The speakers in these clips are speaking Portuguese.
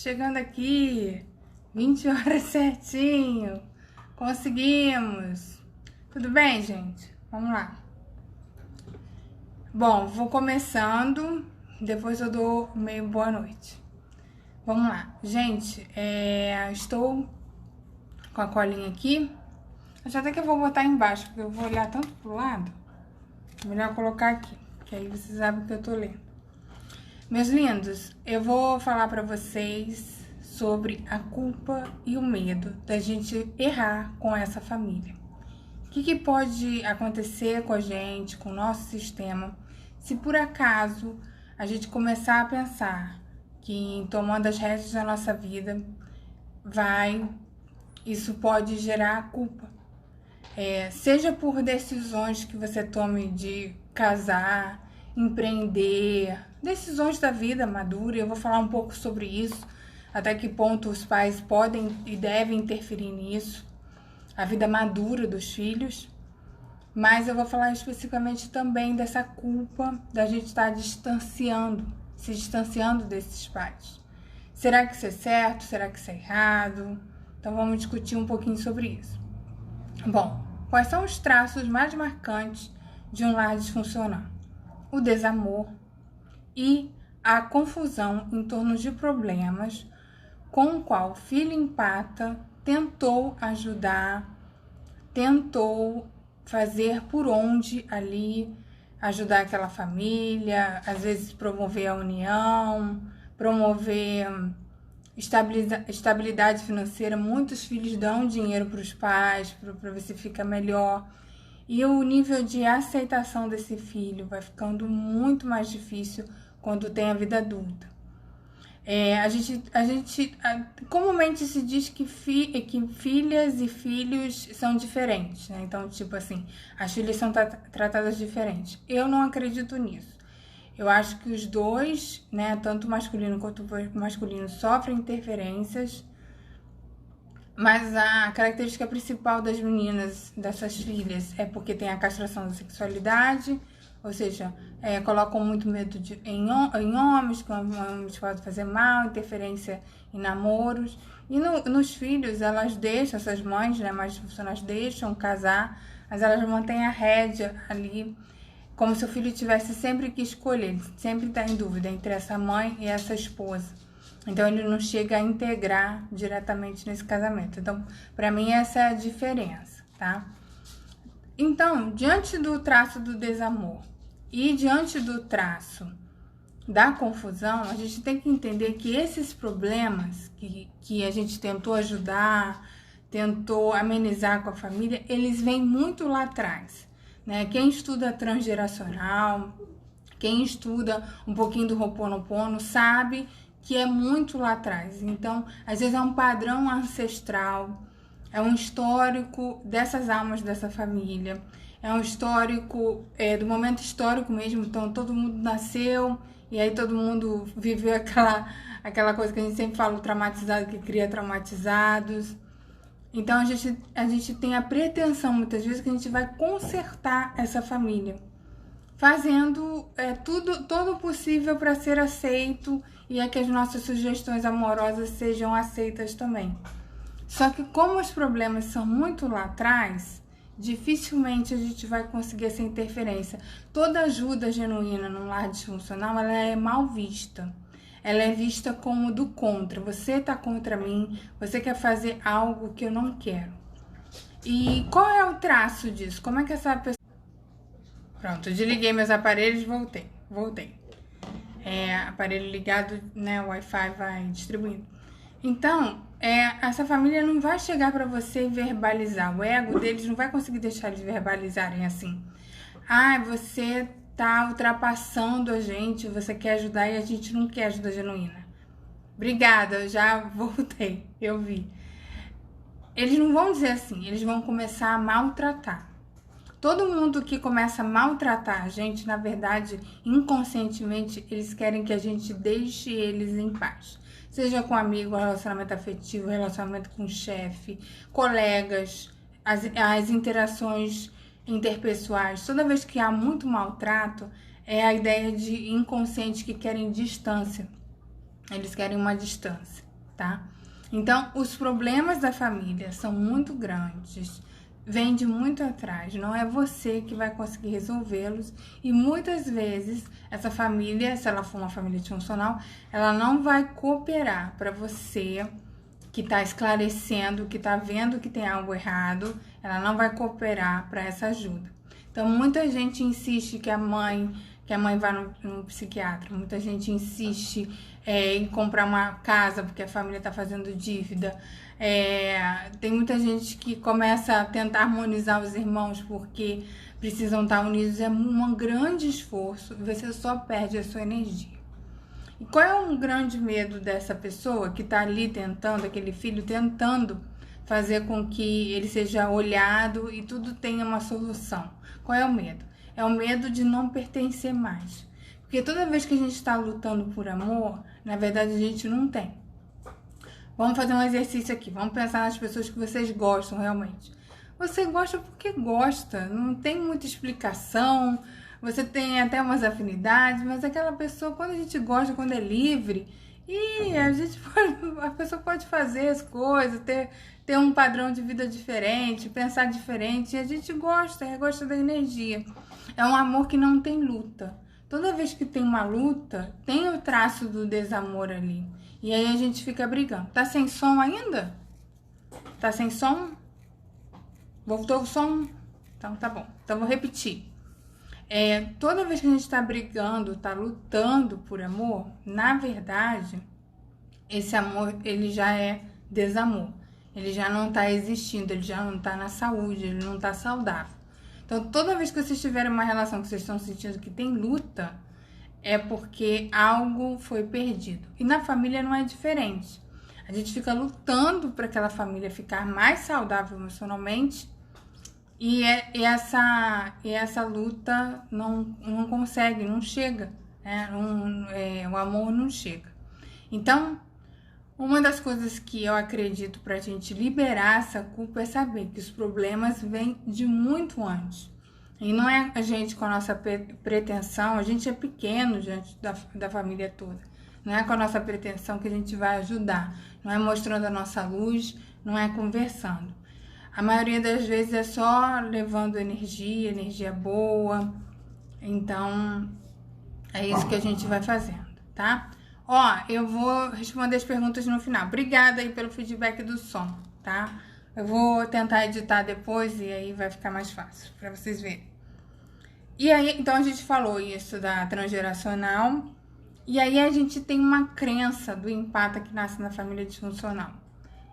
chegando aqui, 20 horas certinho, conseguimos. Tudo bem, gente? Vamos lá. Bom, vou começando, depois eu dou meio boa noite. Vamos lá. Gente, estou com a colinha aqui. Acho até que eu vou botar embaixo, porque eu vou olhar tanto pro lado. Melhor colocar aqui, que aí vocês sabem o que eu tô lendo. Meus lindos, eu vou falar pra vocês sobre a culpa e o medo da gente errar com essa família. O que pode acontecer com a gente, com o nosso sistema, se por acaso a gente começar a pensar que tomando as rédeas da nossa vida, isso pode gerar culpa. Seja por decisões que você tome de casar, empreender, decisões da vida madura. Eu vou falar um pouco sobre isso, até que ponto os pais podem e devem interferir nisso, a vida madura dos filhos. Mas eu vou falar especificamente também dessa culpa da gente estar se distanciando desses pais. Será que isso é certo? Será que isso é errado? Então vamos discutir um pouquinho sobre isso. Bom, quais são os traços mais marcantes de um lar disfuncional? O desamor e a confusão em torno de problemas com o qual o filho empata tentou ajudar, tentou fazer por onde ali, ajudar aquela família, às vezes promover a união, promover estabilidade financeira. Muitos filhos dão dinheiro para os pais, para ver se fica melhor. E o nível de aceitação desse filho vai ficando muito mais difícil quando tem a vida adulta. Comumente se diz que filhas e filhos são diferentes, né? Então, tipo assim, as filhas são tratadas diferentes. Eu não acredito nisso. Eu acho que os dois, né, tanto o masculino quanto o masculino, sofrem interferências, mas a característica principal das meninas, dessas filhas, é porque tem a castração da sexualidade, ou seja, colocam muito medo em homens, que homens podem fazer mal, interferência em namoros. E nos filhos, elas deixam, essas mães, né, mais disfuncionais, deixam casar, mas elas mantêm a rédea ali, como se o filho tivesse sempre que escolher, ele sempre está em dúvida entre essa mãe e essa esposa. Então, ele não chega a integrar diretamente nesse casamento. Então, para mim, essa é a diferença, tá? Então, diante do traço do desamor e diante do traço da confusão, a gente tem que entender que esses problemas que a gente tentou ajudar, tentou amenizar com a família, eles vêm muito lá atrás, né? Quem estuda transgeracional, quem estuda um pouquinho do Ho'oponopono, sabe que é muito lá atrás. Então, às vezes é um padrão ancestral, é um histórico dessas almas dessa família, é um histórico do momento histórico mesmo. Então, todo mundo nasceu e aí todo mundo viveu aquela coisa que a gente sempre fala, o traumatizado que cria traumatizados. Então, a gente tem a pretensão, muitas vezes, que a gente vai consertar essa família, fazendo todo o possível para ser aceito e que as nossas sugestões amorosas sejam aceitas também. Só que como os problemas são muito lá atrás, dificilmente a gente vai conseguir essa interferência. Toda ajuda genuína num lar disfuncional, ela é mal vista. Ela é vista como do contra. Você tá contra mim, você quer fazer algo que eu não quero. E qual é o traço disso? Como é que essa pessoa... Pronto, eu desliguei meus aparelhos e voltei. Aparelho ligado, né, o Wi-Fi vai distribuindo. Então, essa família não vai chegar para você e verbalizar. O ego deles não vai conseguir deixar eles verbalizarem assim. Você tá ultrapassando a gente, você quer ajudar e a gente não quer ajuda genuína. Obrigada, eu já voltei, eu vi. Eles não vão dizer assim, eles vão começar a maltratar. Todo mundo que começa a maltratar a gente, na verdade, inconscientemente, eles querem que a gente deixe eles em paz. Seja com amigo, relacionamento afetivo, relacionamento com chefe, colegas, as interações interpessoais. Toda vez que há muito maltrato, é a ideia de inconsciente que querem distância. Eles querem uma distância. tá? Então, os problemas da família são muito grandes, vem de muito atrás, não é você que vai conseguir resolvê-los, e muitas vezes essa família, se ela for uma família disfuncional, ela não vai cooperar para você que está esclarecendo, que está vendo que tem algo errado, ela não vai cooperar para essa ajuda. Então, muita gente insiste que a mãe vá no psiquiatra, muita gente insiste em comprar uma casa porque a família está fazendo dívida. Tem muita gente que começa a tentar harmonizar os irmãos porque precisam estar unidos. É um grande esforço e você só perde a sua energia. E qual é um grande medo dessa pessoa que está ali tentando, aquele filho tentando fazer com que ele seja olhado e tudo tenha uma solução? Qual é o medo? É o medo de não pertencer mais. Porque toda vez que a gente está lutando por amor, na verdade a gente não tem. Vamos fazer um exercício aqui. Vamos pensar nas pessoas que vocês gostam realmente. Você gosta porque gosta. Não tem muita explicação. Você tem até umas afinidades. Mas aquela pessoa, quando a gente gosta, quando é livre... E a pessoa pode fazer as coisas, ter um padrão de vida diferente, pensar diferente. E a gente gosta da energia. É um amor que não tem luta. Toda vez que tem uma luta, tem o traço do desamor ali. E aí a gente fica brigando. Tá sem som ainda? Tá sem som? Voltou o som? Então tá bom. Então vou repetir. Toda vez que a gente tá brigando, tá lutando por amor, na verdade, esse amor, ele já é desamor. Ele já não tá existindo, ele já não tá na saúde, ele não tá saudável. Então, toda vez que vocês tiverem uma relação que vocês estão sentindo que tem luta, é porque algo foi perdido. E na família não é diferente. A gente fica lutando para aquela família ficar mais saudável emocionalmente e essa luta não consegue, não chega, né? O amor não chega. Então, uma das coisas que eu acredito para a gente liberar essa culpa é saber que os problemas vêm de muito antes. E não é a gente com a nossa pretensão, a gente é pequeno diante da família toda. Não é com a nossa pretensão que a gente vai ajudar. Não é mostrando a nossa luz, não é conversando. A maioria das vezes é só levando energia boa. Então, é isso que a gente vai fazendo, tá? Eu vou responder as perguntas no final. Obrigada aí pelo feedback do som, tá? Eu vou tentar editar depois e aí vai ficar mais fácil para vocês verem. E aí, então a gente falou isso da transgeracional. E aí a gente tem uma crença do empata que nasce na família disfuncional.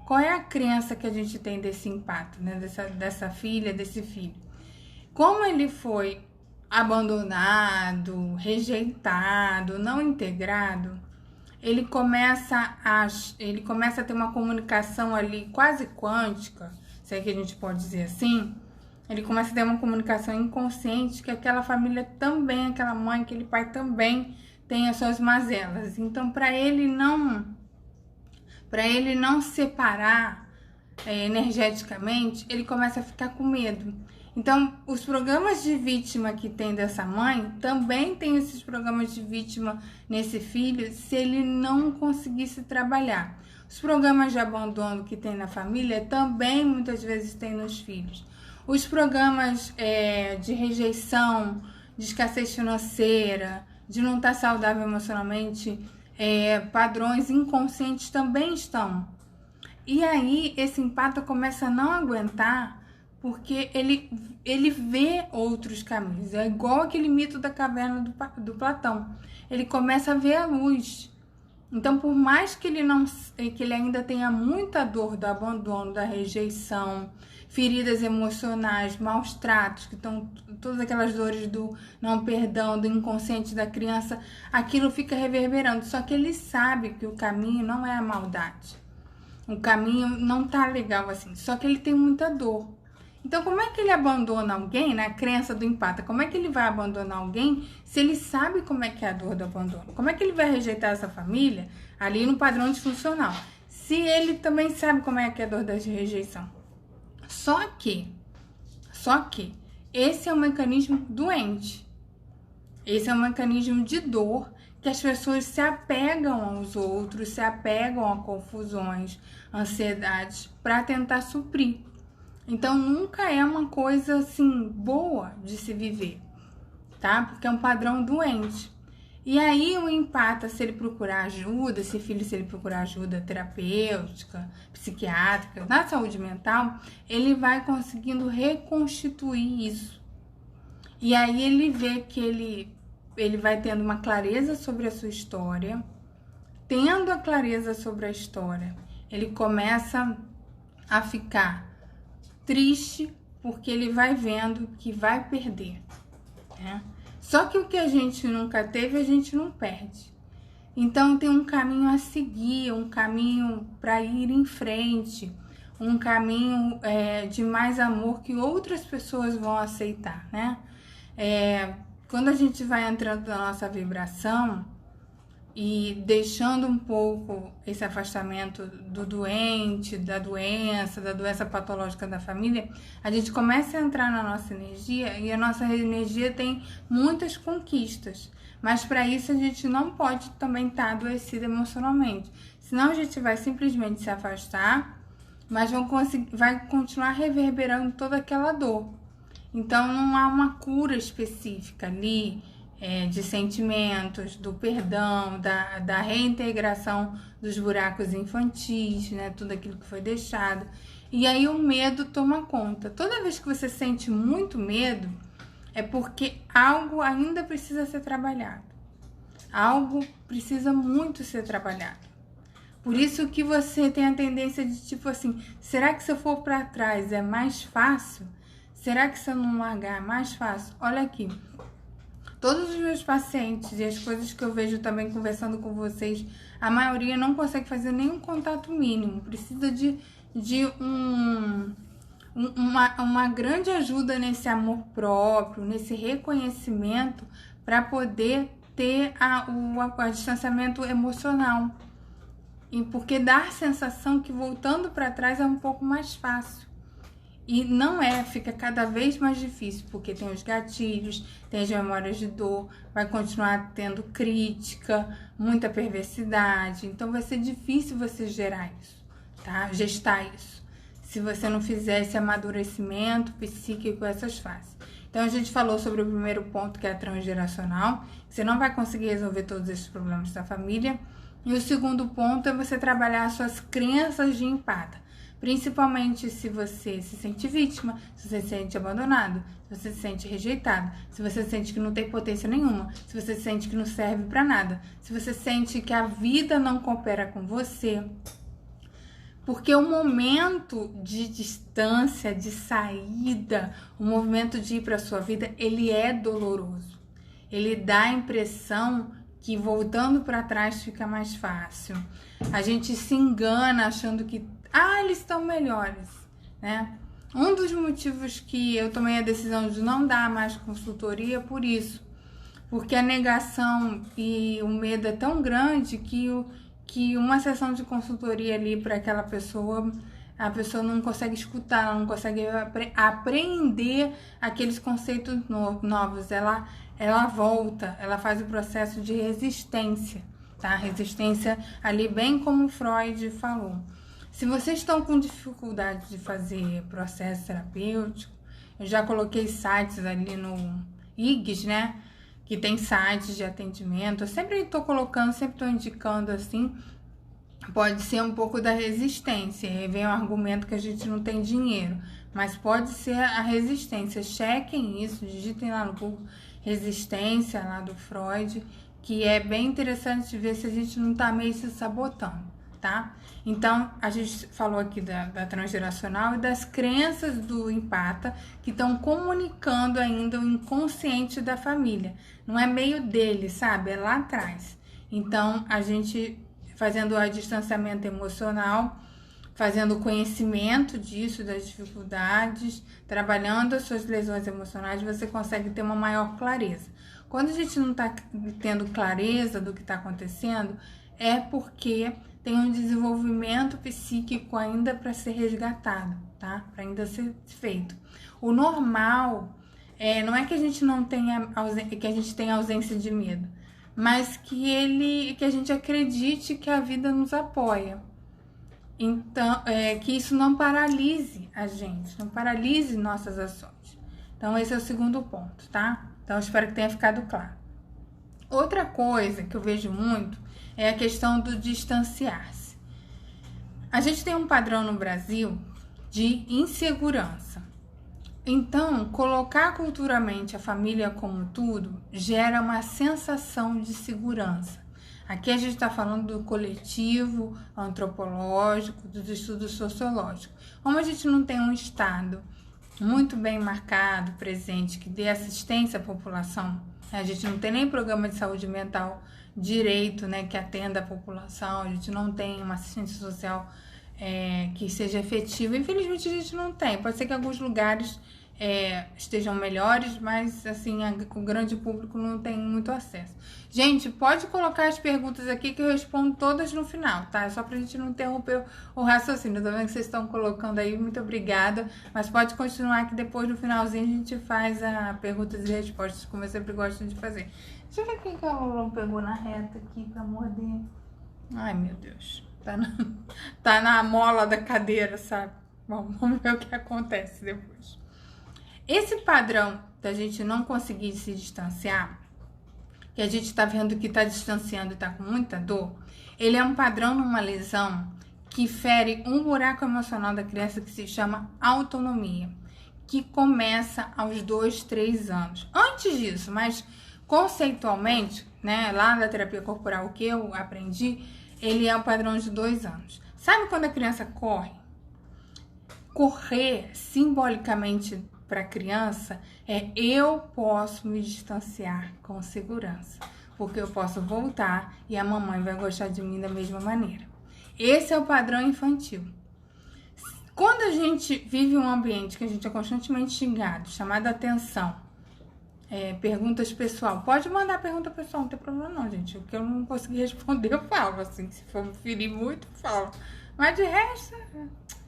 Qual é a crença que a gente tem desse empata, né? Dessa filha, desse filho? Como ele foi abandonado, rejeitado, não integrado, ele começa a ter uma comunicação ali quase quântica, se é que a gente pode dizer assim. Ele começa a ter uma comunicação inconsciente que aquela família também, aquela mãe, aquele pai também tem as suas mazelas. Então, para ele não separar energeticamente, ele começa a ficar com medo. Então, os programas de vítima que tem dessa mãe, também tem esses programas de vítima nesse filho, se ele não conseguisse trabalhar. Os programas de abandono que tem na família, também muitas vezes tem nos filhos. Os programas de rejeição, de escassez financeira, de não estar saudável emocionalmente, padrões inconscientes também estão. E aí, esse empata começa a não aguentar, porque ele vê outros caminhos. É igual aquele mito da caverna do Platão. Ele começa a ver a luz. Então, por mais que ele ainda tenha muita dor do abandono, da rejeição, feridas emocionais, maus tratos, que estão todas aquelas dores do não perdão, do inconsciente da criança, aquilo fica reverberando. Só que ele sabe que o caminho não é a maldade. O caminho não tá legal assim. Só que ele tem muita dor. Então, como é que ele abandona alguém, na crença do empata? Como é que ele vai abandonar alguém se ele sabe como é que é a dor do abandono? Como é que ele vai rejeitar essa família ali no padrão disfuncional? Se ele também sabe como é que é a dor da rejeição. Só que, esse é um mecanismo doente. Esse é um mecanismo de dor que as pessoas se apegam aos outros, se apegam a confusões, ansiedades, para tentar suprir. Então, nunca é uma coisa, assim, boa de se viver, tá? Porque é um padrão doente. E aí, o empata, se ele procurar ajuda, se ele procurar ajuda terapêutica, psiquiátrica, na saúde mental, ele vai conseguindo reconstituir isso. E aí, ele vê que ele vai tendo uma clareza sobre a sua história. Tendo a clareza sobre a história, ele começa a ficar triste, porque ele vai vendo que vai perder, né? Só que o que a gente nunca teve, a gente não perde. Então tem um caminho a seguir, um caminho para ir em frente, um caminho de mais amor que outras pessoas vão aceitar, né? Quando a gente vai entrando na nossa vibração e deixando um pouco esse afastamento do doente, da doença patológica da família, a gente começa a entrar na nossa energia e a nossa energia tem muitas conquistas. Mas para isso a gente não pode também estar adoecido emocionalmente. Senão a gente vai simplesmente se afastar, mas vai continuar reverberando toda aquela dor. Então não há uma cura específica ali, de sentimentos, do perdão, da reintegração dos buracos infantis, né? Tudo aquilo que foi deixado. E aí o medo toma conta. Toda vez que você sente muito medo, é porque algo ainda precisa ser trabalhado. Algo precisa muito ser trabalhado. Por isso que você tem a tendência de tipo assim, será que se eu for para trás é mais fácil? Será que se eu não largar é mais fácil? Olha aqui. Todos os meus pacientes e as coisas que eu vejo também conversando com vocês, a maioria não consegue fazer nenhum contato mínimo. Precisa de uma grande ajuda nesse amor próprio, nesse reconhecimento, para poder ter o distanciamento emocional. E porque dá a sensação que voltando para trás é um pouco mais fácil. E não fica cada vez mais difícil, porque tem os gatilhos, tem as memórias de dor, vai continuar tendo crítica, muita perversidade. Então vai ser difícil você gerar isso, tá? Gestar isso, se você não fizer esse amadurecimento psíquico, essas fases. Então a gente falou sobre o primeiro ponto, que é a transgeracional. Você não vai conseguir resolver todos esses problemas da família. E o segundo ponto é você trabalhar as suas crenças de empata. Principalmente se você se sente vítima, se você se sente abandonado, se você se sente rejeitado, se você sente que não tem potência nenhuma, se você sente que não serve para nada, se você sente que a vida não coopera com você. Porque o momento de distância, de saída, o movimento de ir para a sua vida, ele é doloroso. Ele dá a impressão que voltando para trás fica mais fácil. A gente se engana achando que eles estão melhores, né? Um dos motivos que eu tomei a decisão de não dar mais consultoria é por isso. Porque a negação e o medo é tão grande que uma sessão de consultoria ali para aquela pessoa, a pessoa não consegue escutar, ela não consegue aprender aqueles conceitos novos. Ela volta, ela faz o processo de resistência, tá? Resistência ali, bem como Freud falou. Se vocês estão com dificuldade de fazer processo terapêutico, eu já coloquei sites ali no IGS, né? Que tem sites de atendimento. Eu sempre estou colocando, sempre estou indicando assim. Pode ser um pouco da resistência. Aí vem o argumento que a gente não tem dinheiro. Mas pode ser a resistência. Chequem isso, digitem lá no Google resistência lá do Freud, que é bem interessante ver se a gente não está meio se sabotando. Tá? Então, a gente falou aqui da transgeracional e das crenças do empata que estão comunicando ainda o inconsciente da família. Não é meio dele, sabe? É lá atrás. Então, a gente fazendo o distanciamento emocional, fazendo o conhecimento disso, das dificuldades, trabalhando as suas lesões emocionais, você consegue ter uma maior clareza. Quando a gente não está tendo clareza do que está acontecendo, é porque tem um desenvolvimento psíquico ainda para ser resgatado, tá? Para ainda ser feito. O normal não é que a gente não tenha que a gente tenha ausência de medo, mas que a gente acredite que a vida nos apoia. Então, que isso não paralise a gente, não paralise nossas ações. Então, esse é o segundo ponto, tá? Então, espero que tenha ficado claro. Outra coisa que eu vejo muito é a questão do distanciar-se. A gente tem um padrão no Brasil de insegurança. Então, colocar culturalmente a família como tudo gera uma sensação de segurança. Aqui a gente está falando do coletivo antropológico, dos estudos sociológicos. Como a gente não tem um Estado muito bem marcado, presente, que dê assistência à população, a gente não tem nem programa de saúde mental direito, né, que atenda a população, a gente não tem uma assistência social que seja efetiva. Infelizmente a gente não tem. Pode ser que alguns lugares estejam melhores, mas assim, o grande público não tem muito acesso. Gente, pode colocar as perguntas aqui que eu respondo todas no final, tá? É só pra gente não interromper o raciocínio. Eu tô vendo que vocês estão colocando aí, muito obrigada. Mas pode continuar que depois no finalzinho a gente faz a perguntas e respostas, como eu sempre gosto de fazer. Deixa eu ver quem que a Lulão pegou na reta aqui pra morder. Ai, meu Deus. Tá na mola da cadeira, sabe? Bom, vamos ver o que acontece depois. Esse padrão da gente não conseguir se distanciar, que a gente tá vendo que tá distanciando e tá com muita dor, ele é um padrão numa lesão que fere um buraco emocional da criança que se chama autonomia, que começa aos 2, 3 anos. Antes disso, mas conceitualmente, né, lá na terapia corporal, o que eu aprendi, ele é um padrão de 2 anos. Sabe quando a criança corre? Correr, simbolicamente, para a criança eu posso me distanciar com segurança, porque eu posso voltar e a mamãe vai gostar de mim da mesma maneira. Esse é o padrão infantil. Quando a gente vive um ambiente que a gente é constantemente xingado, chamada atenção, perguntas pessoal, pode mandar pergunta pessoal, não tem problema não, gente. O que eu não conseguir responder eu falo, assim, se for me ferir muito, eu falo. Mas de resto,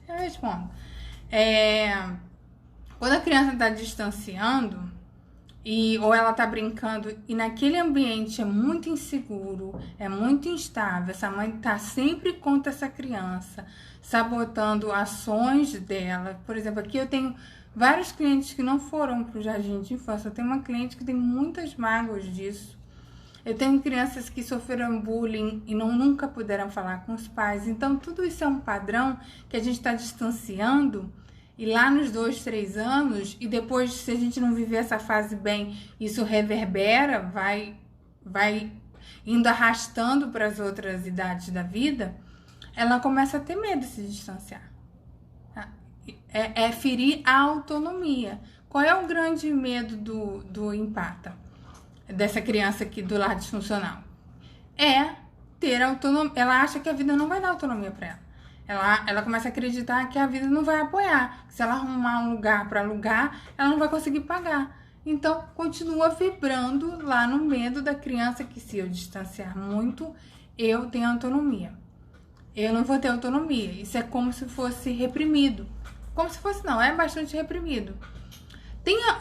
eu respondo. Quando a criança está distanciando, ou ela está brincando, e naquele ambiente é muito inseguro, é muito instável, essa mãe está sempre contra essa criança, sabotando ações dela. Por exemplo, aqui eu tenho vários clientes que não foram para o jardim de infância. Eu tenho uma cliente que tem muitas mágoas disso. Eu tenho crianças que sofreram bullying e nunca puderam falar com os pais. Então, tudo isso é um padrão que a gente está distanciando. E lá nos 2, 3 anos, e depois, se a gente não viver essa fase bem, isso reverbera, vai indo arrastando para as outras idades da vida, ela começa a ter medo de se distanciar. Ferir a autonomia. Qual é o grande medo do empata? Dessa criança aqui do lar disfuncional? É ter autonomia. Ela acha que a vida não vai dar autonomia para ela. Ela começa a acreditar que a vida não vai apoiar. Se ela arrumar um lugar para alugar, ela não vai conseguir pagar. Então, continua vibrando lá no medo da criança que, se eu distanciar muito, eu tenho autonomia. Eu não vou ter autonomia. Isso é como se fosse reprimido. Como se fosse, não, é bastante reprimido.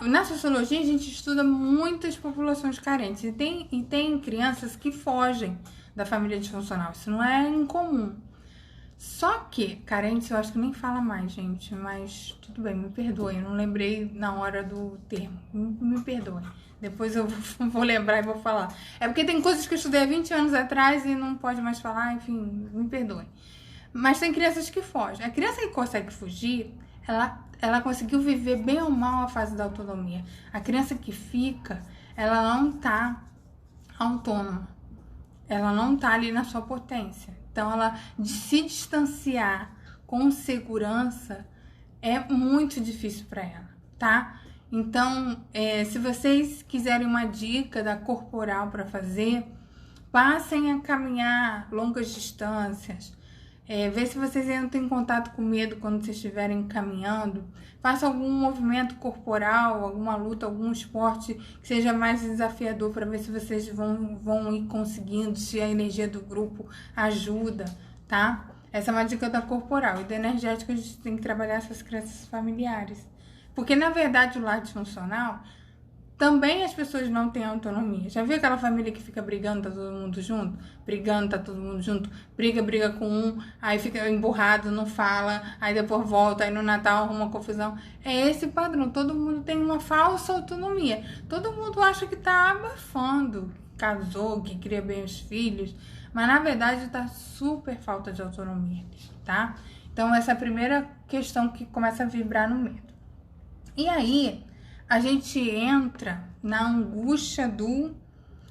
Na sociologia, a gente estuda muitas populações carentes. E tem crianças que fogem da família disfuncional. Isso não é incomum. Só que, carentes eu acho que nem fala mais, gente, mas tudo bem, me perdoem, eu não lembrei na hora do termo, me perdoem, depois eu vou lembrar e vou falar. É porque tem coisas que eu estudei há 20 anos atrás e não pode mais falar, enfim, me perdoem. Mas tem crianças que fogem. A criança que consegue fugir, ela conseguiu viver bem ou mal a fase da autonomia. A criança que fica, ela não tá autônoma, ela não tá ali na sua potência. Então, ela se distanciar com segurança é muito difícil para ela, tá? Então, se vocês quiserem uma dica da corporal para fazer, passem a caminhar longas distâncias. Vê se vocês entram em contato com medo quando vocês estiverem caminhando. Faça algum movimento corporal, alguma luta, algum esporte que seja mais desafiador para ver se vocês vão ir conseguindo, se a energia do grupo ajuda, tá? Essa é uma dica da corporal. E da energética a gente tem que trabalhar essas crenças familiares. Porque, na verdade, o lar disfuncional também as pessoas não têm autonomia. Já viu aquela família que fica brigando, tá todo mundo junto? Brigando, tá todo mundo junto. Briga com um, aí fica emburrado, não fala, aí depois volta, aí no Natal arruma confusão. É esse padrão. Todo mundo tem uma falsa autonomia. Todo mundo acha que tá abafando, que casou, que cria bem os filhos, mas na verdade tá super falta de autonomia, tá? Então essa é a primeira questão que começa a vibrar no medo. E aí a gente entra na angústia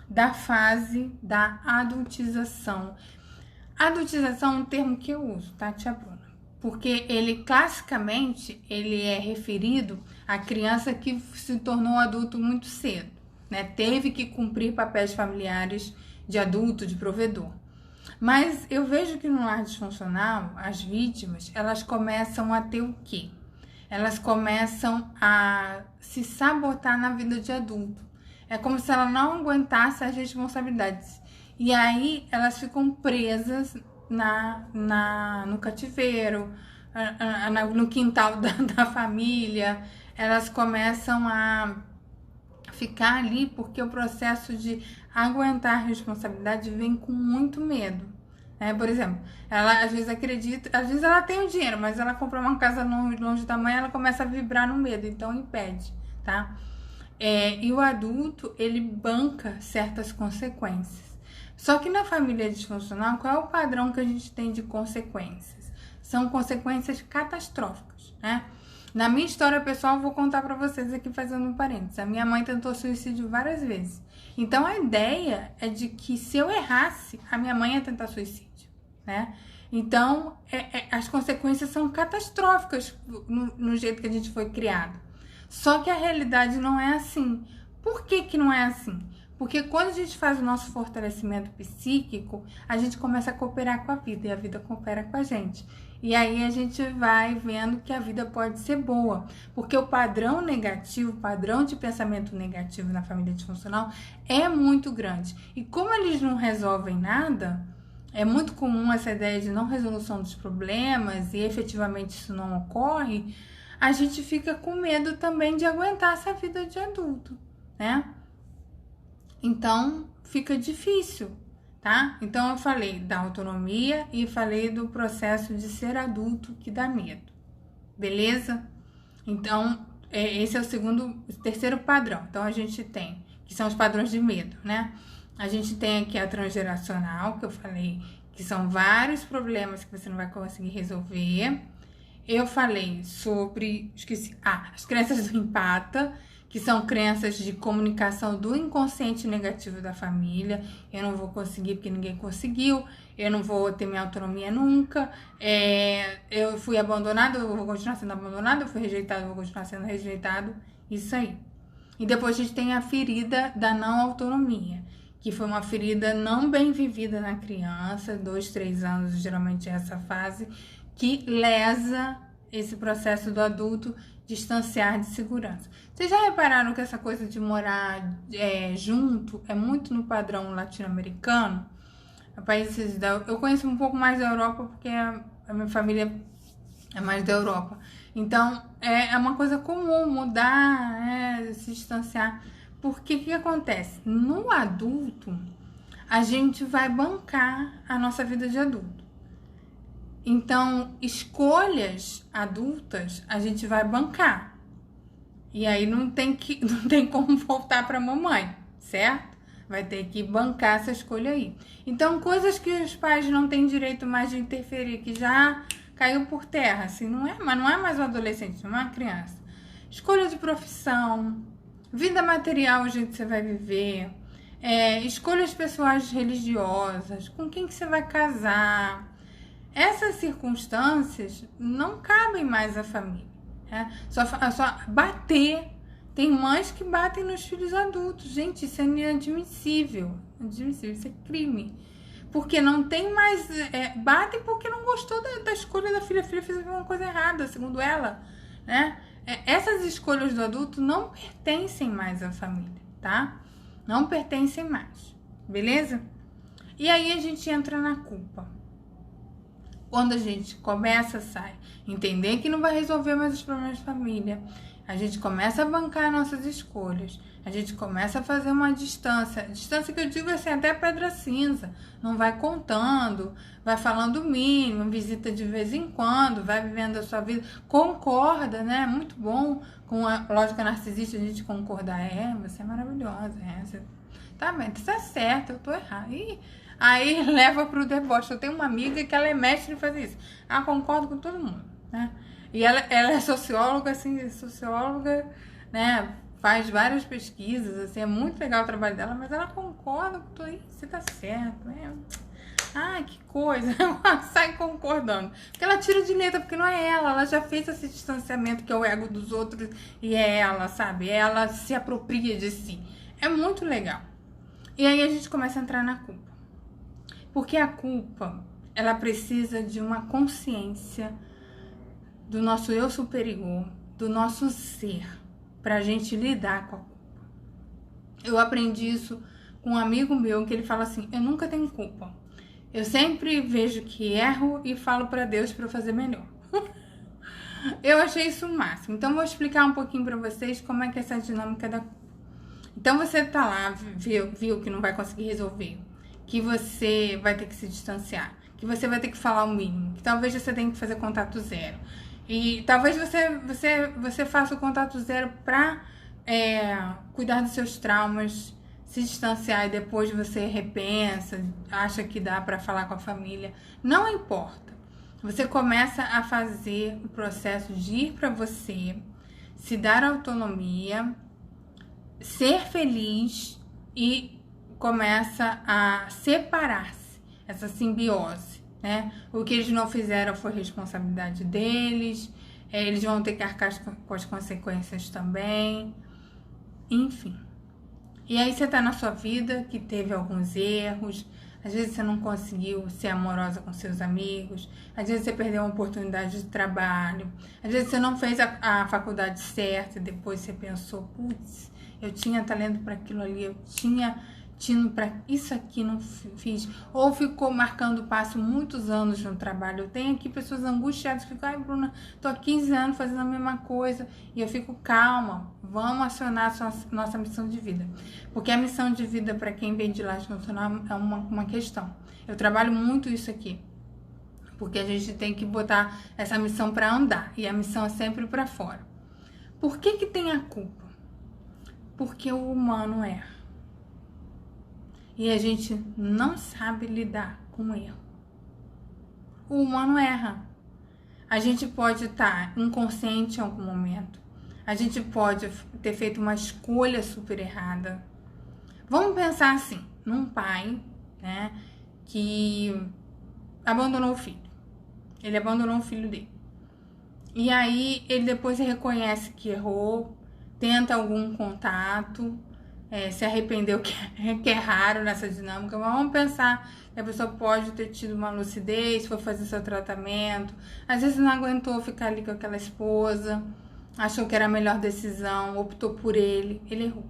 da fase da adultização. Adultização é um termo que eu uso, tá, tia Bruna? Porque ele, classicamente, ele é referido à criança que se tornou adulto muito cedo, né? Teve que cumprir papéis familiares de adulto, de provedor. Mas eu vejo que no lar disfuncional, as vítimas, elas começam a ter o quê? Elas começam a se sabotar na vida de adulto. É como se ela não aguentasse as responsabilidades. E aí elas ficam presas no cativeiro, no quintal da família. Elas começam a ficar ali porque o processo de aguentar a responsabilidade vem com muito medo. Por exemplo, ela às vezes acredita, às vezes ela tem o dinheiro, mas ela compra uma casa longe da mãe, ela começa a vibrar no medo, então impede, tá? E o adulto, ele banca certas consequências. Só que na família disfuncional, qual é o padrão que a gente tem de consequências? São consequências catastróficas, né? Na minha história pessoal, vou contar pra vocês aqui fazendo um parênteses. A minha mãe tentou suicídio várias vezes. Então a ideia é de que se eu errasse, a minha mãe ia tentar suicídio, né? Então as consequências são catastróficas no jeito que a gente foi criado. Só que a realidade não é assim. Por que não é assim? Porque quando a gente faz o nosso fortalecimento psíquico, a gente começa a cooperar com a vida e a vida coopera com a gente. E aí a gente vai vendo que a vida pode ser boa, porque o padrão negativo, o padrão de pensamento negativo na família disfuncional é muito grande. E como eles não resolvem nada, é muito comum essa ideia de não resolução dos problemas e efetivamente isso não ocorre, a gente fica com medo também de aguentar essa vida de adulto, né? Então fica difícil. Tá? Então eu falei da autonomia e falei do processo de ser adulto que dá medo, beleza? Então esse é o terceiro padrão. Então a gente tem, que são os padrões de medo, né? A gente tem aqui a transgeracional, que eu falei que são vários problemas que você não vai conseguir resolver. Eu falei sobre, as crenças do empata, que são crenças de comunicação do inconsciente negativo da família. Eu não vou conseguir porque ninguém conseguiu, eu não vou ter minha autonomia nunca, eu fui abandonado, eu vou continuar sendo abandonado, eu fui rejeitado, eu vou continuar sendo rejeitado, isso aí. E depois a gente tem a ferida da não autonomia, que foi uma ferida não bem vivida na criança, 2, 3 anos, geralmente é essa fase, que lesa esse processo do adulto distanciar de segurança. Vocês já repararam que essa coisa de morar junto é muito no padrão latino-americano? Eu conheço um pouco mais da Europa porque a minha família é mais da Europa. Então, é uma coisa comum mudar, se distanciar. Porque o que acontece? No adulto, a gente vai bancar a nossa vida de adulto. Então, escolhas adultas a gente vai bancar. E aí não tem como voltar para a mamãe, certo? Vai ter que bancar essa escolha aí. Então, coisas que os pais não têm direito mais de interferir, que já caiu por terra, assim, mas não é mais um adolescente, não é uma criança. Escolha de profissão, vida material, o jeito que você vai viver, escolhas pessoais religiosas, com quem que você vai casar. Essas circunstâncias não cabem mais à família. Só bater. Tem mães que batem nos filhos adultos. Gente, isso é inadmissível. Isso é crime. Porque não tem mais... batem porque não gostou da escolha da filha. A filha fez uma coisa errada, segundo ela. Né? Essas escolhas do adulto não pertencem mais à família, tá? Não pertencem mais. Beleza? E aí a gente entra na culpa. Quando a gente começa a entender que não vai resolver mais os problemas de família, A gente começa a bancar nossas escolhas. A gente começa a fazer uma distância. Distância que eu digo assim, até pedra cinza. Não vai contando, vai falando o mínimo, visita de vez em quando, vai vivendo a sua vida. Concorda, né? Muito bom. Com a lógica narcisista, a gente concordar. Você é maravilhosa. Você tá bem, você tá certa, eu tô errada. Aí leva pro deboche. Eu tenho uma amiga que ela é mestre em fazer isso. Ela concorda com todo mundo, né? E ela é socióloga, assim, né? Faz várias pesquisas, assim, é muito legal o trabalho dela, mas ela concorda com tudo. Você tá certo, né? Ai, que coisa. Ela sai concordando. Porque ela tira de letra, porque não é ela já fez esse distanciamento que é o ego dos outros e é ela, sabe? Ela se apropria de si. É muito legal. E aí a gente começa a entrar na culpa. Porque a culpa, ela precisa de uma consciência do nosso eu superior, do nosso ser, pra gente lidar com a culpa. Eu aprendi isso com um amigo meu, que ele fala assim, eu nunca tenho culpa. Eu sempre vejo que erro e falo pra Deus pra eu fazer melhor. Eu achei isso o máximo. Então, vou explicar um pouquinho pra vocês como é que é essa dinâmica da culpa. Então, você tá lá, viu que não vai conseguir resolver, que você vai ter que se distanciar, que você vai ter que falar o mínimo, que talvez você tenha que fazer contato zero. E talvez você faça o contato zero para cuidar dos seus traumas, se distanciar e depois você repensa, acha que dá para falar com a família. Não importa. Você começa a fazer o processo de ir para você, se dar autonomia, ser feliz e começa a separar-se, essa simbiose, né? O que eles não fizeram foi responsabilidade deles, eles vão ter que arcar com as consequências também, enfim. E aí você tá na sua vida que teve alguns erros, às vezes você não conseguiu ser amorosa com seus amigos, às vezes você perdeu uma oportunidade de trabalho, às vezes você não fez a faculdade certa e depois você pensou, putz, eu tinha talento para aquilo ali, eu tinha tino para isso aqui, não fiz. Ou ficou marcando passo muitos anos no trabalho. Eu tenho aqui pessoas angustiadas que ficam, ai Bruna, tô há 15 anos fazendo a mesma coisa. E eu fico, calma, vamos acionar a nossa missão de vida. Porque a missão de vida para quem vem de laje funcional é uma questão. Eu trabalho muito isso aqui. Porque a gente tem que botar essa missão para andar. E a missão é sempre para fora. Por que tem a culpa? Porque o humano erra. E a gente não sabe lidar com o erro. O humano erra. A gente pode estar inconsciente em algum momento. A gente pode ter feito uma escolha super errada. Vamos pensar assim, num pai, né, que abandonou o filho. Ele abandonou o filho dele. E aí ele depois reconhece que errou, tenta algum contato, se arrependeu, que é raro nessa dinâmica, mas vamos pensar que a pessoa pode ter tido uma lucidez, foi fazer seu tratamento, às vezes não aguentou ficar ali com aquela esposa, achou que era a melhor decisão, optou por ele errou.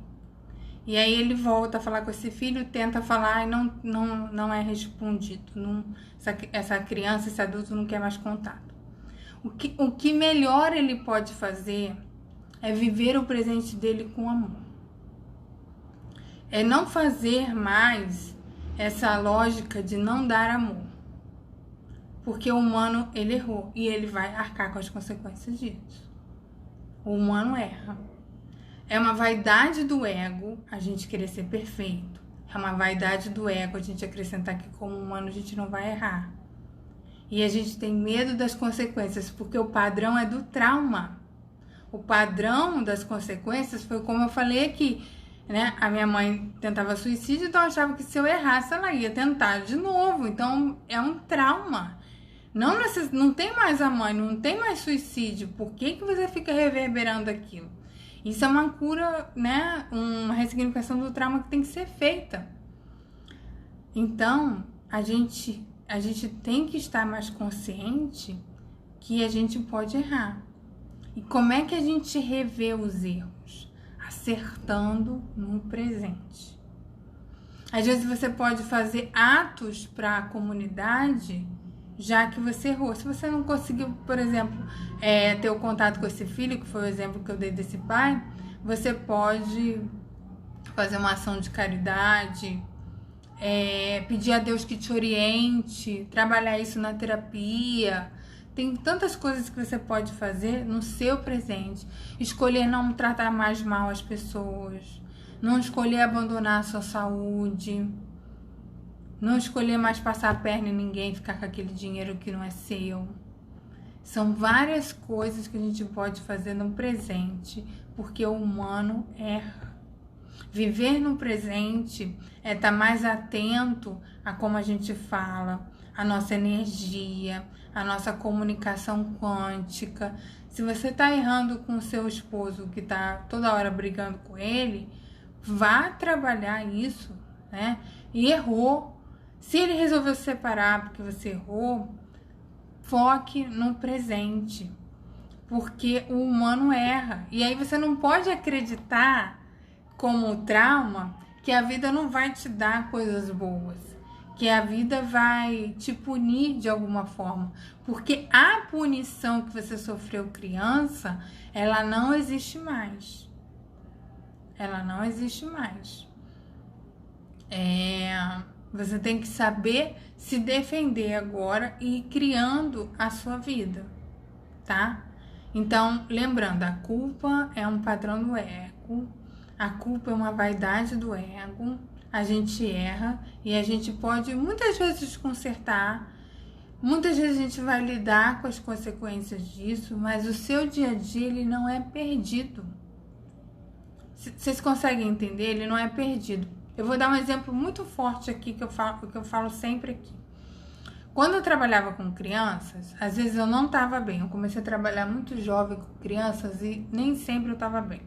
E aí ele volta a falar com esse filho, tenta falar e não é respondido. Essa criança, esse adulto não quer mais contato. O que melhor ele pode fazer é viver o presente dele com amor. É não fazer mais essa lógica de não dar amor. Porque o humano, ele errou e ele vai arcar com as consequências disso. O humano erra. É uma vaidade do ego a gente querer ser perfeito. É uma vaidade do ego a gente acrescentar que como humano a gente não vai errar. E a gente tem medo das consequências, porque o padrão é do trauma. O padrão das consequências foi como eu falei aqui, né? A minha mãe tentava suicídio, então eu achava que se eu errasse ela ia tentar de novo. Então é um trauma. Não tem mais a mãe, não tem mais suicídio. Por que você fica reverberando aquilo? Isso é uma cura, né? Uma ressignificação do trauma que tem que ser feita. Então, a gente tem que estar mais consciente que a gente pode errar. E como é que a gente revê os erros? Acertando no presente. Às vezes você pode fazer atos para a comunidade já que você errou. Se você não conseguiu, por exemplo, ter o contato com esse filho, que foi o exemplo que eu dei desse pai, você pode fazer uma ação de caridade, pedir a Deus que te oriente, trabalhar isso na terapia. Tem tantas coisas que você pode fazer no seu presente. Escolher não tratar mais mal as pessoas, não escolher abandonar a sua saúde, não escolher mais passar a perna em ninguém, ficar com aquele dinheiro que não é seu. São várias coisas que a gente pode fazer no presente, porque o humano erra. Viver no presente é estar mais atento a como a gente fala, a nossa energia, a nossa comunicação quântica. Se você está errando com o seu esposo, que está toda hora brigando com ele, vá trabalhar isso, né? E errou. Se ele resolveu se separar porque você errou, foque no presente, porque o humano erra. E aí você não pode acreditar, como trauma, que a vida não vai te dar coisas boas, que a vida vai te punir de alguma forma, porque a punição que você sofreu criança, ela não existe mais. Ela não existe mais. Você tem que saber se defender agora e ir criando a sua vida, tá? Então, lembrando, a culpa é um padrão do ego, a culpa é uma vaidade do ego, a gente erra e a gente pode muitas vezes consertar, muitas vezes a gente vai lidar com as consequências disso, mas o seu dia a dia, ele não é perdido. Vocês conseguem entender? Ele não é perdido. Eu vou dar um exemplo muito forte aqui que eu falo sempre aqui. Quando eu trabalhava com crianças, às vezes eu não estava bem. Eu comecei a trabalhar muito jovem com crianças e nem sempre eu estava bem.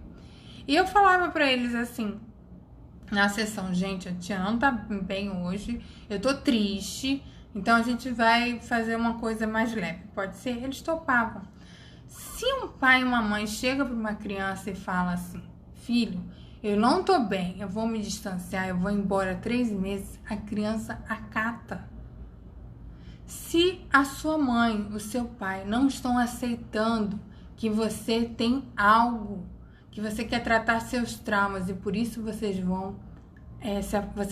E eu falava para eles assim, na sessão, gente, a tia não tá bem hoje, eu tô triste, então a gente vai fazer uma coisa mais leve. Pode ser? Eles topavam. Se um pai e uma mãe chegam para uma criança e falam assim, filho, eu não tô bem, eu vou me distanciar, eu vou embora 3 meses, a criança acata. Se a sua mãe, o seu pai não estão aceitando que você tem algo, que você quer tratar seus traumas e por isso você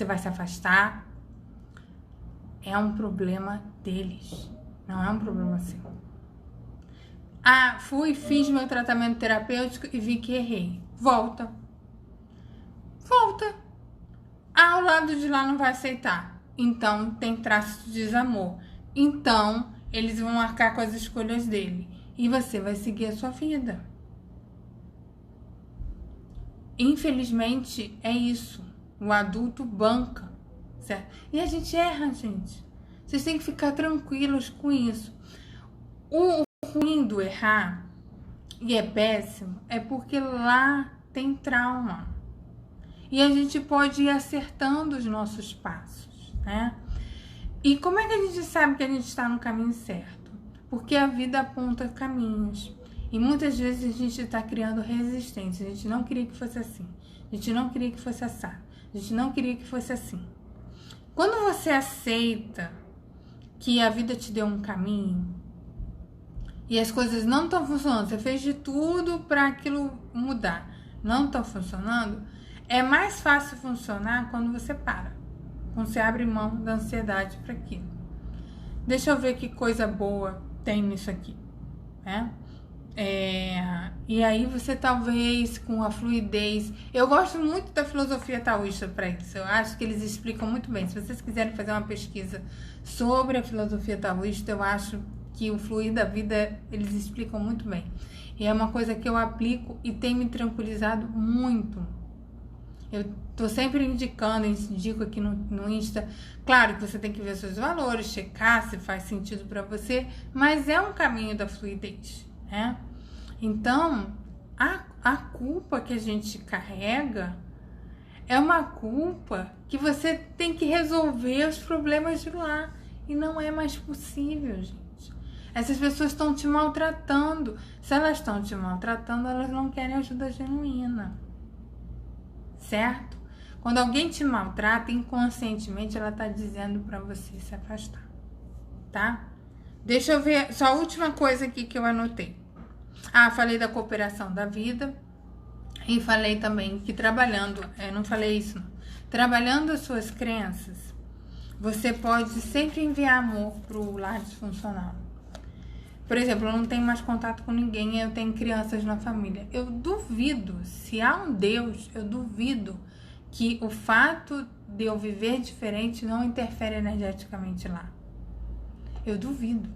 vai se afastar, é um problema deles, não é um problema seu. Fiz meu tratamento terapêutico e vi que errei. Volta. O lado de lá não vai aceitar. Então, tem traço de desamor. Então, eles vão arcar com as escolhas dele. E você vai seguir a sua vida. Infelizmente, é isso. O adulto banca, certo? E a gente erra, gente. Vocês têm que ficar tranquilos com isso. O ruim do errar, e é péssimo, é porque lá tem trauma. E a gente pode ir acertando os nossos passos, né? E como é que a gente sabe que a gente está no caminho certo? Porque a vida aponta caminhos. E muitas vezes a gente está criando resistência. A gente não queria que fosse assim. A gente não queria que fosse assado. A gente não queria que fosse assim. Quando você aceita que a vida te deu um caminho e as coisas não estão funcionando, você fez de tudo para aquilo mudar, não está funcionando, é mais fácil funcionar quando você para. Quando você abre mão da ansiedade para aquilo. Deixa eu ver que coisa boa tem nisso aqui, né? E aí você talvez com a fluidez. Eu gosto muito da filosofia taoísta para isso. Eu acho que eles explicam muito bem. Se vocês quiserem fazer uma pesquisa sobre a filosofia taoísta, eu acho que o fluir da vida eles explicam muito bem. E é uma coisa que eu aplico e tem me tranquilizado muito. Eu tô sempre indico aqui no Insta. Claro que você tem que ver seus valores, checar se faz sentido para você, mas é um caminho da fluidez, né? Então, a culpa que a gente carrega é uma culpa que você tem que resolver os problemas de lá. E não é mais possível, gente. Essas pessoas estão te maltratando. Se elas estão te maltratando, elas não querem ajuda genuína. Certo? Quando alguém te maltrata, inconscientemente ela está dizendo para você se afastar, tá? Deixa eu ver, só a última coisa aqui que eu anotei. Ah, falei da cooperação da vida e falei também que trabalhando, não falei isso não. Trabalhando as suas crenças, você pode sempre enviar amor pro lar disfuncional. Por exemplo, eu não tenho mais contato com ninguém, eu tenho crianças na família. Eu duvido, se há um Deus, eu duvido que o fato de eu viver diferente não interfere energeticamente lá. Eu duvido.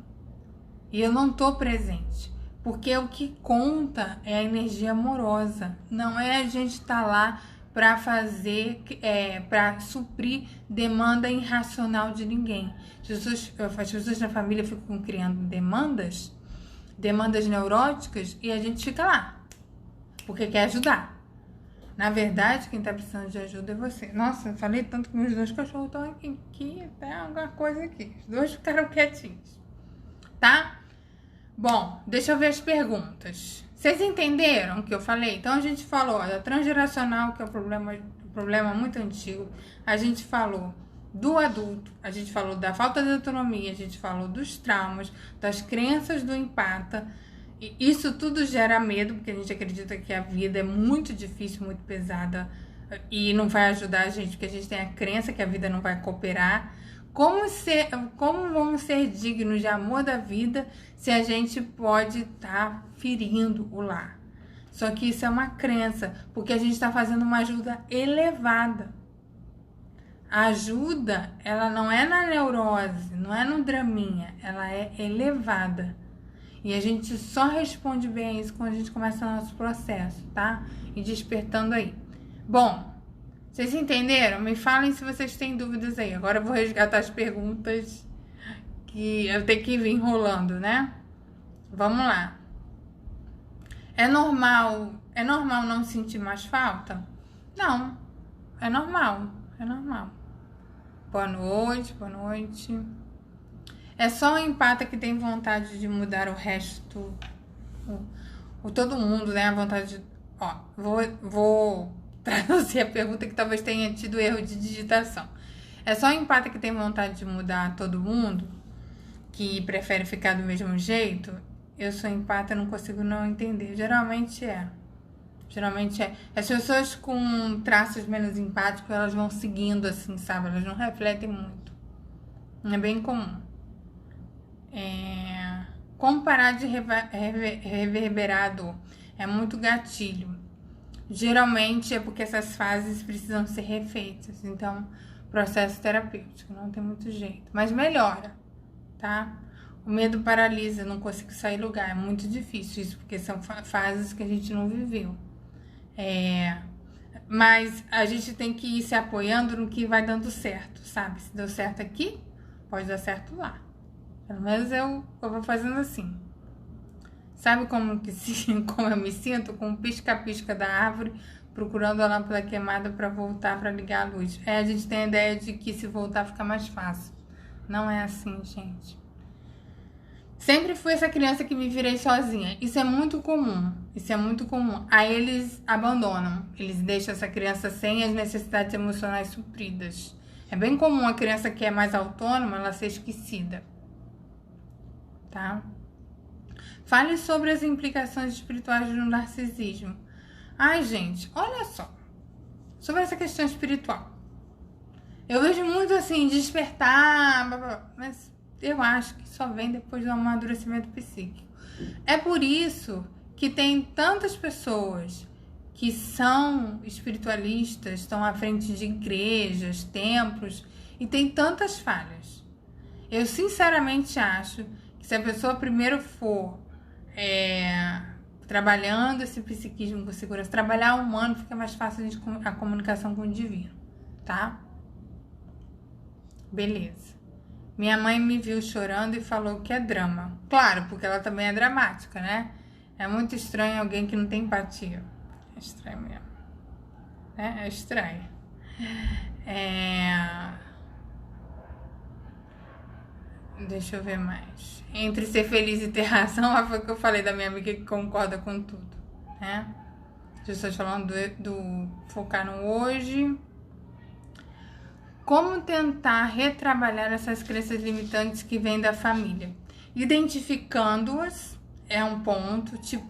E eu não tô presente. Porque o que conta é a energia amorosa. Não é a gente estar lá para fazer, para suprir demanda irracional de ninguém. As pessoas na família ficam criando demandas neuróticas e a gente fica lá, porque quer ajudar. Na verdade, quem tá precisando de ajuda é você. Nossa, eu falei tanto que meus 2 cachorros estão aqui, tem alguma coisa aqui. Os 2 ficaram quietinhos, tá? Bom, deixa eu ver as perguntas. Vocês entenderam o que eu falei? Então a gente falou da transgeracional, que é um problema muito antigo. A gente falou do adulto, a gente falou da falta de autonomia, a gente falou dos traumas, das crenças do empata. E isso tudo gera medo, porque a gente acredita que a vida é muito difícil, muito pesada e não vai ajudar a gente, porque a gente tem a crença que a vida não vai cooperar. Como vamos ser dignos de amor da vida se a gente pode estar ferindo o lar? Só que isso é uma crença, porque a gente está fazendo uma ajuda elevada. A ajuda, ela não é na neurose, não é no draminha, ela é elevada. E a gente só responde bem a isso quando a gente começa o nosso processo, tá? E despertando aí. Bom, vocês entenderam? Me falem se vocês têm dúvidas aí. Agora eu vou resgatar as perguntas que eu tenho que vir enrolando, né? Vamos lá. É normal não sentir mais falta? Não, é normal. Boa noite. É só o empata que tem vontade de mudar o resto, todo mundo, né? A vontade de... Ó, vou traduzir a pergunta que talvez tenha tido erro de digitação. É só o empata que tem vontade de mudar todo mundo, que prefere ficar do mesmo jeito? Eu sou empata, não consigo não entender. Geralmente é. As pessoas com traços menos empáticos, elas vão seguindo assim, sabe? Elas não refletem muito. É bem comum. Como parar de reverberar a dor? É muito gatilho. Geralmente é porque essas fases precisam ser refeitas. Então, processo terapêutico, não tem muito jeito. Mas melhora, tá? O medo paralisa, não consigo sair do lugar. É muito difícil isso, porque são fases que a gente não viveu. Mas a gente tem que ir se apoiando no que vai dando certo, sabe? Se deu certo aqui, pode dar certo lá. Pelo menos eu vou fazendo assim. Sabe como eu me sinto? Com o pisca-pisca da árvore, procurando a lâmpada queimada para voltar, para ligar a luz. A gente tem a ideia de que se voltar fica mais fácil. Não é assim, gente. Sempre fui essa criança que me virei sozinha. Isso é muito comum. Aí eles abandonam. Eles deixam essa criança sem as necessidades emocionais supridas. É bem comum a criança que é mais autônoma, ela ser esquecida. Tá? Fale sobre as implicações espirituais do narcisismo. Ai, gente, olha só. Sobre essa questão espiritual. Eu vejo muito assim, despertar, mas eu acho que só vem depois do amadurecimento psíquico. É por isso que tem tantas pessoas que são espiritualistas, estão à frente de igrejas, templos, e tem tantas falhas. Eu sinceramente acho que se a pessoa primeiro for trabalhando esse psiquismo com segurança, trabalhar o humano, fica mais fácil a comunicação com o divino, tá? Beleza. Minha mãe me viu chorando e falou que é drama. Claro, porque ela também é dramática, né? É muito estranho alguém que não tem empatia. É estranho mesmo. É estranho. Deixa eu ver mais. Entre ser feliz e ter razão, foi o que eu falei da minha amiga que concorda com tudo, né? Estou falando do focar no hoje. Como tentar retrabalhar essas crenças limitantes que vêm da família? Identificando-as é um ponto, tipo...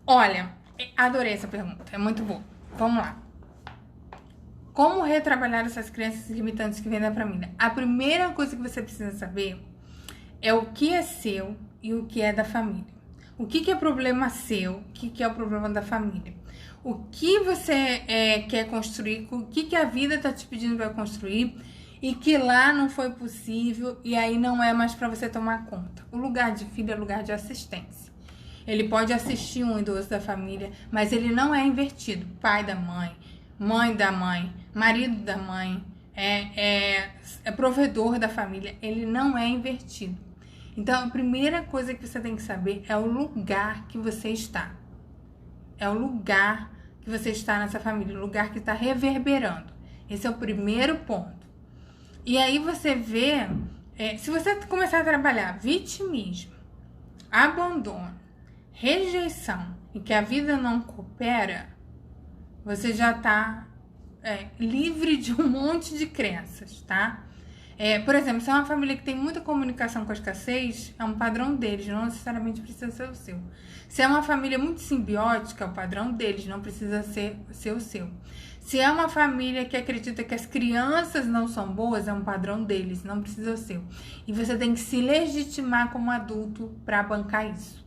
Olha, adorei essa pergunta, é muito boa. Vamos lá. Como retrabalhar essas crenças limitantes que vêm da família? A primeira coisa que você precisa saber é o que é seu e o que é da família. O que é problema seu, o que é o problema da família. O que você quer construir, o que a vida está te pedindo para construir e que lá não foi possível e aí não é mais para você tomar conta. O lugar de filho é lugar de assistência. Ele pode assistir um idoso da família, mas ele não é invertido. Pai da mãe, mãe da mãe, marido da mãe, é provedor da família. Ele não é invertido. Então, a primeira coisa que você tem que saber é o lugar que você está. É o lugar que você está nessa família, o lugar que está reverberando. Esse é o primeiro ponto. E aí você vê, se você começar a trabalhar vitimismo, abandono, rejeição e que a vida não coopera, você já está livre de um monte de crenças, tá? Por exemplo, se é uma família que tem muita comunicação com a escassez, é um padrão deles, não necessariamente precisa ser o seu. Se é uma família muito simbiótica, é o padrão deles, não precisa ser o seu. Se é uma família que acredita que as crianças não são boas, é um padrão deles, não precisa ser o seu. E você tem que se legitimar como adulto para bancar isso,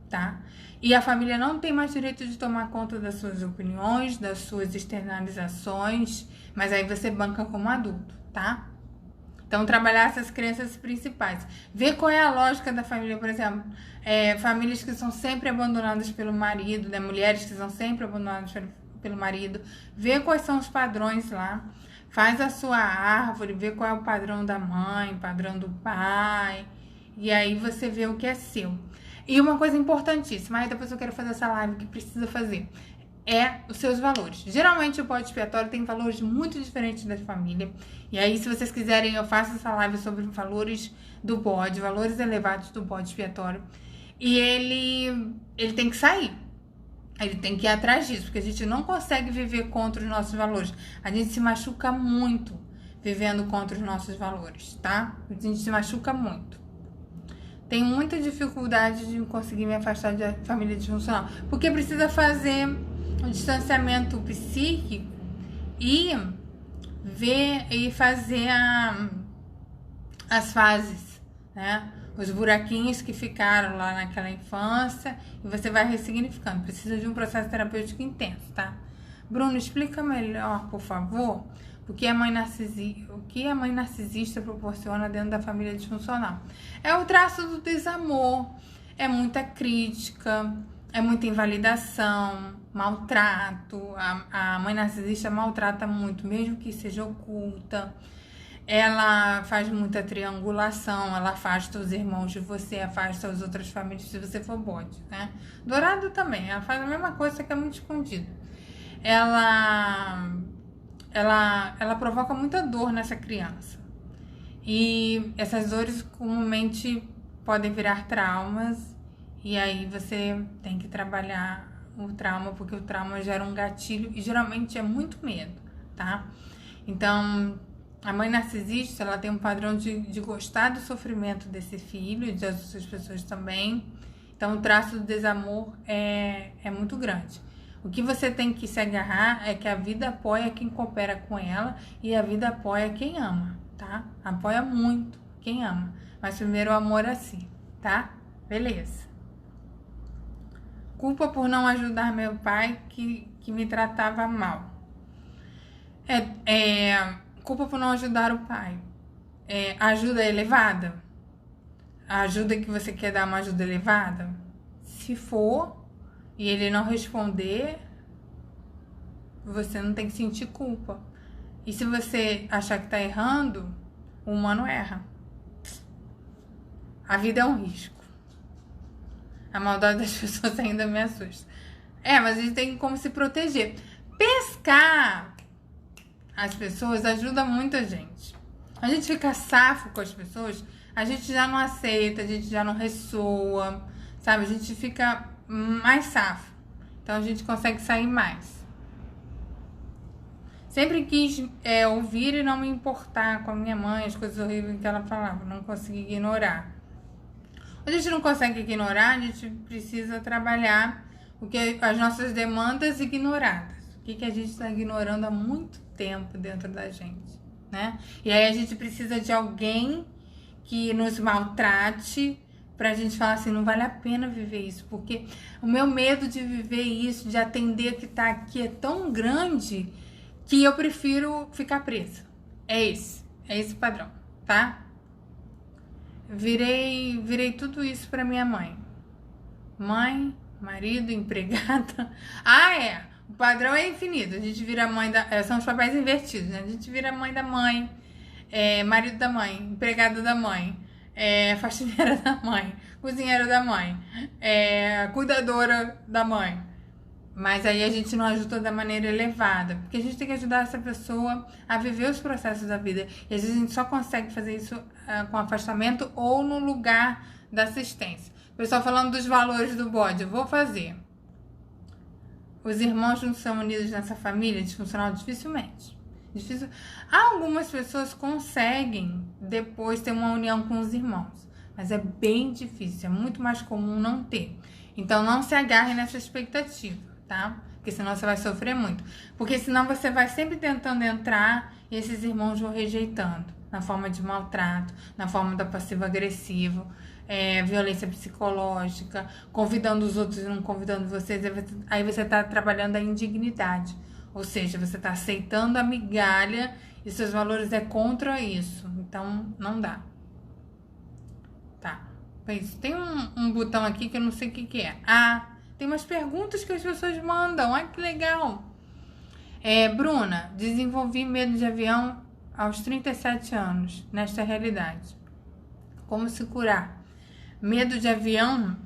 tá? E a família não tem mais direito de tomar conta das suas opiniões, das suas externalizações, mas aí você banca como adulto, tá? Então, trabalhar essas crenças principais. Ver qual é a lógica da família, por exemplo. Famílias que são sempre abandonadas pelo marido, né? Mulheres que são sempre abandonadas pelo marido. Ver quais são os padrões lá. Faz a sua árvore, vê qual é o padrão da mãe, padrão do pai. E aí você vê o que é seu. E uma coisa importantíssima, aí depois eu quero fazer essa live que precisa fazer. Os seus valores. Geralmente o bode expiatório tem valores muito diferentes da família. E aí, se vocês quiserem, eu faço essa live sobre valores do bode, valores elevados do bode expiatório. E ele tem que sair. Ele tem que ir atrás disso, porque a gente não consegue viver contra os nossos valores. A gente se machuca muito vivendo contra os nossos valores, tá? A gente se machuca muito. Tenho muita dificuldade de conseguir me afastar da família disfuncional, porque precisa fazer um distanciamento psíquico e ver e fazer as fases, né? Os buraquinhos que ficaram lá naquela infância e você vai ressignificando. Precisa de um processo terapêutico intenso, tá? Bruno, explica melhor, por favor, o que a mãe narcisista proporciona dentro da família disfuncional. É o traço do desamor, é muita crítica, é muita invalidação, maltrato. A mãe narcisista maltrata muito, mesmo que seja oculta. Ela faz muita triangulação, ela afasta os irmãos de você, afasta as outras famílias se você for bode, né? Dourado também, ela faz a mesma coisa, só que é muito escondida. Ela provoca muita dor nessa criança. E essas dores comumente podem virar traumas. E aí você tem que trabalhar o trauma, porque o trauma gera um gatilho e geralmente é muito medo, tá? Então, a mãe narcisista, ela tem um padrão de gostar do sofrimento desse filho e das outras pessoas também. Então, o traço do desamor é muito grande. O que você tem que se agarrar é que a vida apoia quem coopera com ela e a vida apoia quem ama, tá? Apoia muito quem ama. Mas primeiro o amor a si, tá? Beleza. Culpa por não ajudar meu pai que me tratava mal. Culpa por não ajudar o pai. Ajuda elevada? A ajuda que você quer dar, uma ajuda elevada? Se for e ele não responder, você não tem que sentir culpa. E se você achar que tá errando, o humano erra. A vida é um risco. A maldade das pessoas ainda me assusta. Mas a gente tem como se proteger. Pescar as pessoas ajuda muito a gente. A gente fica safo com as pessoas, a gente já não aceita, a gente já não ressoa, sabe? A gente fica mais safo. Então a gente consegue sair mais. Sempre quis ouvir e não me importar com a minha mãe, as coisas horríveis que ela falava. Não consegui ignorar. A gente não consegue ignorar, a gente precisa trabalhar as nossas demandas ignoradas. O que a gente está ignorando há muito tempo dentro da gente, né? E aí a gente precisa de alguém que nos maltrate pra gente falar assim, não vale a pena viver isso, porque o meu medo de viver isso, de atender que tá aqui é tão grande que eu prefiro ficar presa. É esse padrão, tá? Virei tudo isso pra minha mãe. Mãe, marido, empregada. O padrão é infinito. A gente vira mãe da... São os papéis invertidos, né? A gente vira mãe da mãe, marido da mãe, empregada da mãe, faxineira da mãe, cozinheira da mãe, cuidadora da mãe. Mas aí a gente não ajuda da maneira elevada, porque a gente tem que ajudar essa pessoa a viver os processos da vida. E às vezes a gente só consegue fazer isso com afastamento ou no lugar da assistência. O pessoal falando dos valores do bode, eu vou fazer. Os irmãos não são unidos nessa família disfuncional? Dificilmente. Algumas pessoas conseguem depois ter uma união com os irmãos, mas é bem difícil, é muito mais comum não ter. Então não se agarre nessa expectativa, tá? Porque senão você vai sofrer muito. Porque senão você vai sempre tentando entrar e esses irmãos vão rejeitando, na forma de maltrato, na forma da passivo-agressivo, violência psicológica, convidando os outros e não convidando vocês. Aí você tá trabalhando a indignidade. Ou seja, você tá aceitando a migalha e seus valores é contra isso. Então, não dá. Tá. Tem um botão aqui que eu não sei o que é. Tem umas perguntas que as pessoas mandam. Ai, que legal. Bruna, desenvolvi medo de avião aos 37 anos, nesta realidade. Como se curar? Medo de avião?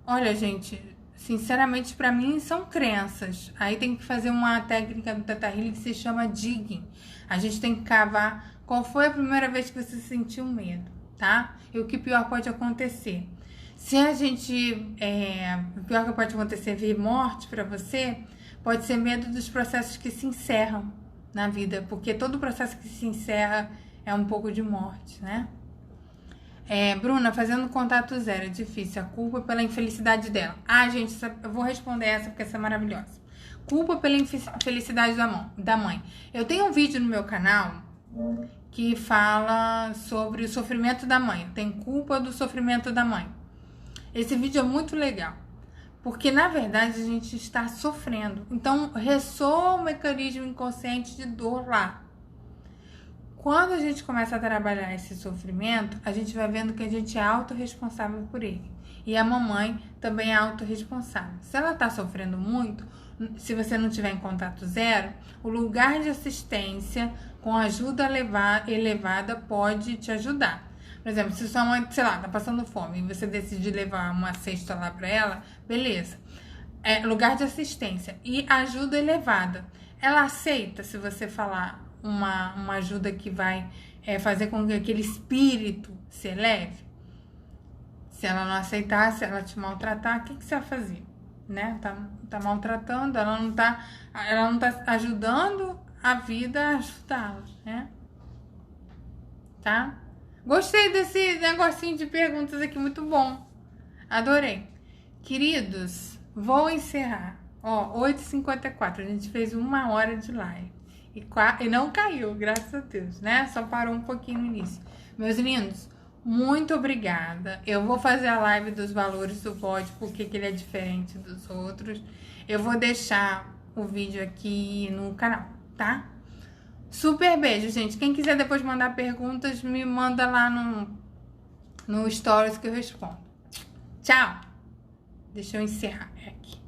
Olha, gente, sinceramente, pra mim, são crenças. Aí tem que fazer uma técnica do Theta Healing que se chama digging. A gente tem que cavar qual foi a primeira vez que você sentiu medo, tá? E o que pior pode acontecer. Se a gente... o pior que pode acontecer é vir morte pra você, pode ser medo dos processos que se encerram na vida. Porque todo processo que se encerra é um pouco de morte, né? Bruna, fazendo contato zero é difícil. A culpa pela infelicidade dela. Gente, eu vou responder essa porque essa é maravilhosa. Culpa pela infelicidade da mãe. Eu tenho um vídeo no meu canal que fala sobre o sofrimento da mãe. Tem culpa do sofrimento da mãe. Esse vídeo é muito legal. Porque, na verdade, a gente está sofrendo. Então, ressoa o mecanismo inconsciente de dor lá. Quando a gente começa a trabalhar esse sofrimento, a gente vai vendo que a gente é autorresponsável por ele. E a mamãe também é autorresponsável. Se ela está sofrendo muito, se você não tiver em contato zero, o lugar de assistência com ajuda elevada pode te ajudar. Por exemplo, se sua mãe, sei lá, tá passando fome e você decide levar uma cesta lá para ela, beleza. Lugar de assistência e ajuda elevada. Ela aceita se você falar uma ajuda que vai fazer com que aquele espírito se eleve? Se ela não aceitar, se ela te maltratar, o que você vai fazer? Né? Tá maltratando, ela não tá ajudando a vida a ajudá-la, né? Tá? Gostei desse negocinho de perguntas aqui, muito bom. Adorei. Queridos, vou encerrar. 8h54, a gente fez 1 hora de live. E não caiu, graças a Deus, né? Só parou um pouquinho no início. Meus lindos, muito obrigada. Eu vou fazer a live dos valores do bode, porque ele é diferente dos outros. Eu vou deixar o vídeo aqui no canal, tá? Super beijo, gente. Quem quiser depois mandar perguntas, me manda lá no stories que eu respondo. Tchau! Deixa eu encerrar aqui.